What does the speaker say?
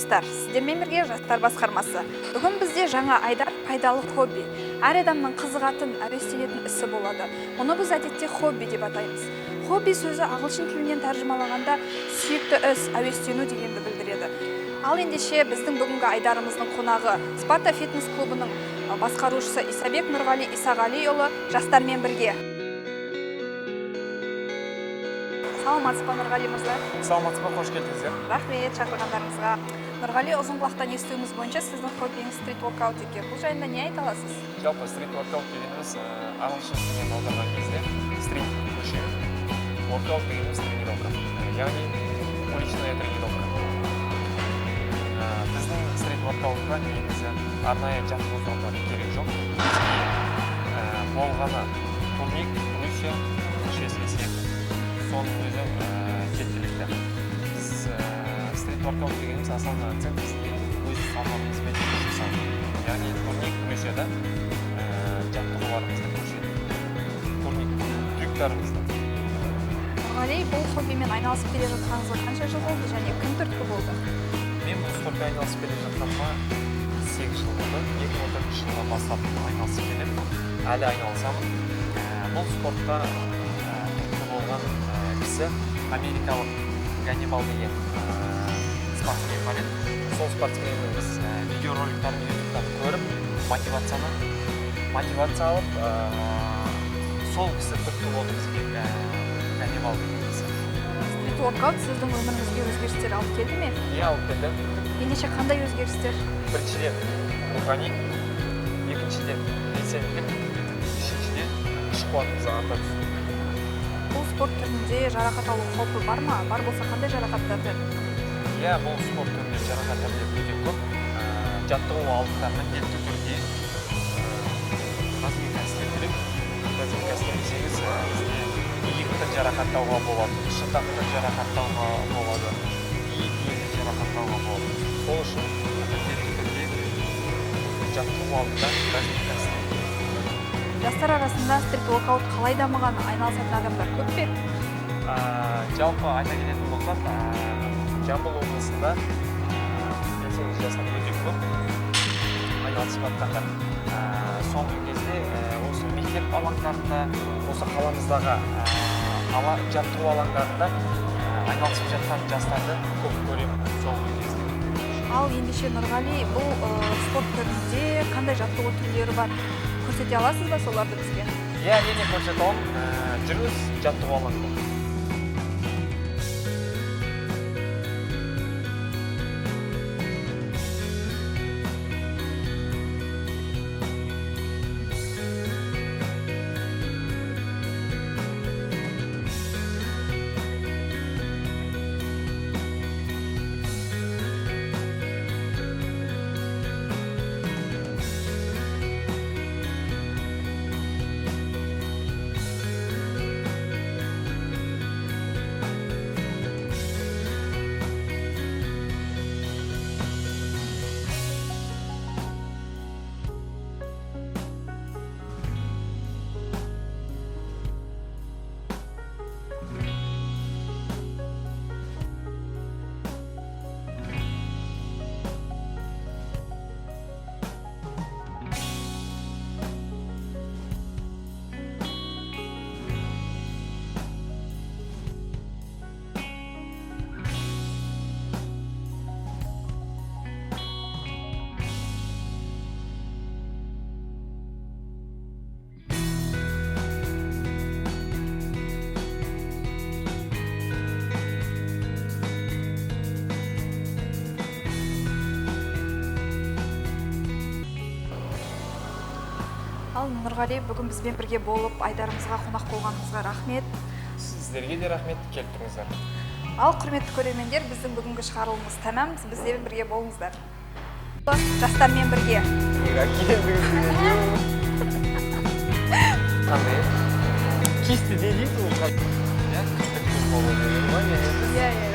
достар, сіздермен бірге жастар басқармасы. Бүгін бізде жаңа айдар пайдалы хобби. Әр адамның қызығатын, әуестенетін ісі болады. Оны біз әдетте хобби деп атаймыз. Хобби сөзі ағылшын тілінен тәржімалағанда сүйікті іс, әуестену дегенді білдіреді. Ал ендеше біздің бүгінгі айдарымыздың қонағы Спарта фитнес клубының басқарушысы Исабек Нұрғали Исағалиұлы жастармен бірге. Саламатсыз ба, Нұрғали мырза? Саламатсыз ба, қош келдіңіздер. Рахмет шақырғандарыңызға. Нұрғали, ұзын құлақтан естуіміз бойынша сіздің хоббиіңіз стрит-воркаут екен. Бұл жайында не айта аласыз? Жалпы стрит-воркаут дегеніміз ағылшын тілінен аударған кезде стрит көше, воркаут дегеніміз тренировка, яғни уличная тренировка. Біздің стрит-воркаутқа негізі арнайы жаттығу керек жоқ. Болғаны турник, Русия, шеске сияқты. Соның өзі жеткілікті. Біз стрит-воркаут дегеніміз основной акцент бізде өз салмағымызбен жасау. Яғни турник Русияда жаттығуларымызды көрсетеді. Турник трюктарымызды. Нұрғали, бұл хоббимен айналысып келе жатқаныңызға қанша жыл болды және кім түрткі болды? Мен бұл спортпен айналысып келе жатқаныма 8 жыл болды. 2014 жылдан бастап айналысып келемін. Әлі айналысамын. Бұл спортқа түрткі болған кісі америкалық Ганнибал деген спортсмен бар еді. Сол спортсменнің біз видеороликтарын ютубтан көріп, мотивация алып, сол кісі түрткі болды бізге Ганнибал деген кісі. Стрит-воркаут сіздің өміріңізге өзгерістер алып келді ме? Иә, алып келді. Ендеше қандай өзгерістер? Біріншіден рухани, екіншіден белсенділік, үшіншіден күш қуатымызды арта түсті. Бұл спорт түрінде жарақат алу қаупі бар ма? Бар болса қандай жарақаттарды? Иә, бұл спорт түрінде жарақаттар өте көп. Жаттығу алдында міндетті түрде разминка істеу керек. Разминка істемесеңіз бізде иықты жарақаттауға болады, шынтақты жарақаттауға болады, иекті жарақаттауға болады. Сол үшін міндетті түрде жаттығу алдында разминка істеу. Жастар арасында стрит-воркаут қалай дамыған, айналысатын адамдар көп пе? Жалпы айта кететін болсақ, Жамбыл облысында 18 жастан өте көп айналысып жатқандар. Соңғы кезде осы мектеп алаңдарында, осы қаламыздағы жаттығу алаңдарында айналысып жатқан жастарды көп көремін соңғы кезде. Ал ендеше Нұрғали, бұл спорт түрінде қандай жаттығу түрлері бар? Көрсете аласыз ба соларды бізге? Иә, әрине көрсете аламын. Жүріңіз жаттығу алаңында. Ал Нұрғали, бүгін бізбен бірге болып, айдарымызға қонақ болғаныңызға рахмет. Сіздерге де рахмет, келіп тұрыңыздар. Ал құрметті көрермендер, біздің бүгінгі шығарылымыз тәмам, бізбен бірге болыңыздар. Жастармен бірге. Қандай? Кисті дейсіз ол? Иә, кісті көп болады. Иә.